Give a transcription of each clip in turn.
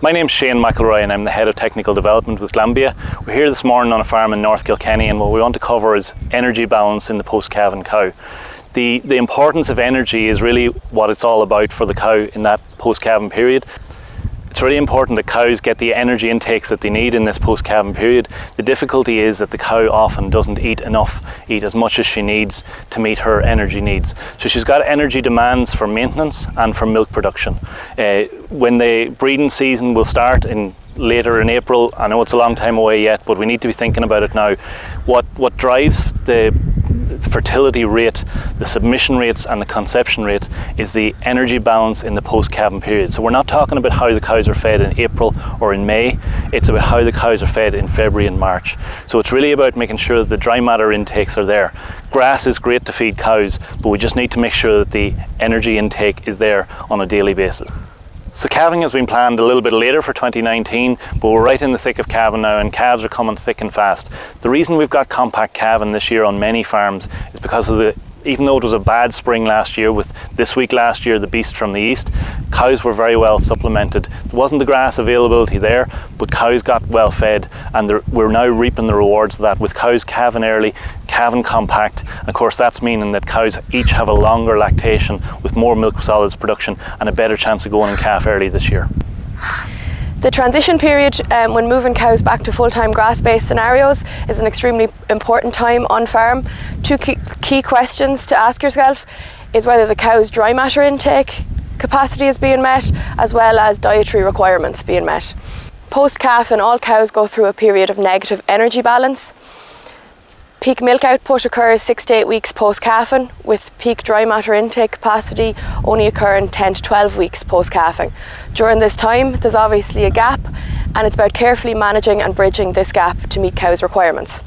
My name's Shane McElroy and I'm the Head of Technical Development with Glanbia. We're here this morning on a farm in North Kilkenny, and what we want to cover is energy balance in the post-calving cow. The importance of energy is really what it's all about for the cow in that post-calving period. It's really important that cows get the energy intakes that they need in this post-calving period. The difficulty is that the cow often doesn't eat as much as she needs to meet her energy needs. So she's got energy demands for maintenance and for milk production. When the breeding season will start later in April, I know it's a long time away yet, but we need to be thinking about it now. What drives the fertility rate, the submission rates and the conception rate is the energy balance in the post-calving period. So we're not talking about how the cows are fed in April or in May, it's about how the cows are fed in February and March. So it's really about making sure that the dry matter intakes are there. Grass is great to feed cows, but we just need to make sure that the energy intake is there on a daily basis. So calving has been planned a little bit later for 2019, but we're right in the thick of calving now, and calves are coming thick and fast. The reason we've got compact calving this year on many farms is because of even though it was a bad spring last year, with this week last year the beast from the east, cows were very well supplemented. There wasn't the grass availability there, but cows got well fed, and we're now reaping the rewards of that with cows calving early, calving compact, and of course that's meaning that cows each have a longer lactation with more milk solids production and a better chance of going in calf early this year. The transition period when moving cows back to full-time grass-based scenarios is an extremely important time on farm. Two key questions to ask yourself is whether the cow's dry matter intake capacity is being met, as well as dietary requirements being met. Post-calving, all cows go through a period of negative energy balance. Peak milk output occurs 6 to 8 weeks post-calving, with peak dry matter intake capacity only occurring 10 to 12 weeks post-calving. During this time, there's obviously a gap, and it's about carefully managing and bridging this gap to meet cows' requirements.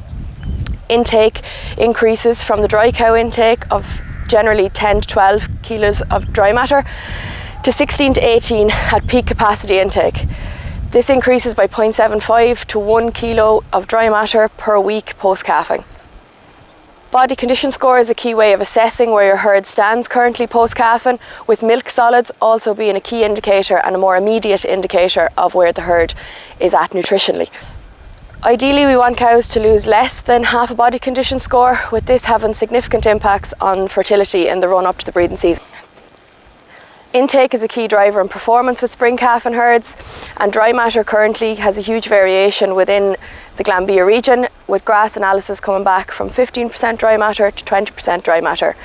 Intake increases from the dry cow intake of generally 10 to 12 kilos of dry matter to 16 to 18 at peak capacity intake. This increases by 0.75 to 1 kilo of dry matter per week post-calving. Body condition score is a key way of assessing where your herd stands currently post-calving, with milk solids also being a key indicator and a more immediate indicator of where the herd is at nutritionally. Ideally, we want cows to lose less than half a body condition score, with this having significant impacts on fertility in the run-up to the breeding season. Intake is a key driver in performance with spring calving herds, and dry matter currently has a huge variation within the Glanbia region, with grass analysis coming back from 15% dry matter to 20% dry matter.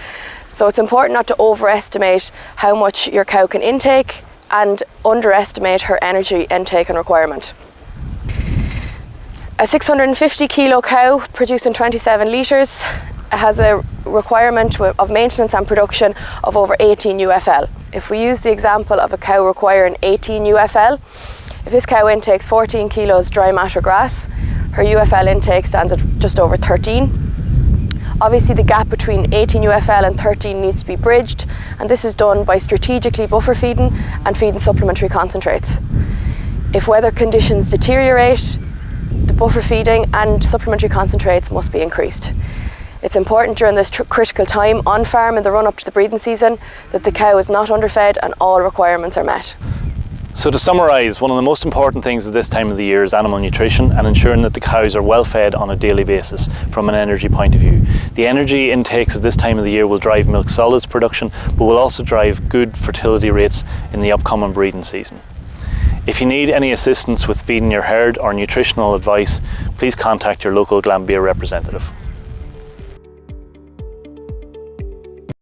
So it's important not to overestimate how much your cow can intake and underestimate her energy intake and requirement. A 650 kilo cow producing 27 litres has a requirement of maintenance and production of over 18 UFL. If we use the example of a cow requiring 18 UFL, if this cow intakes 14 kilos dry matter grass, her UFL intake stands at just over 13. Obviously the gap between 18 UFL and 13 needs to be bridged, and this is done by strategically buffer feeding and feeding supplementary concentrates. If weather conditions deteriorate, the buffer feeding and supplementary concentrates must be increased. It's important during this critical time on farm in the run-up to the breeding season that the cow is not underfed and all requirements are met. So to summarise, one of the most important things at this time of the year is animal nutrition and ensuring that the cows are well fed on a daily basis from an energy point of view. The energy intakes at this time of the year will drive milk solids production, but will also drive good fertility rates in the upcoming breeding season. If you need any assistance with feeding your herd or nutritional advice, please contact your local Glanbia representative.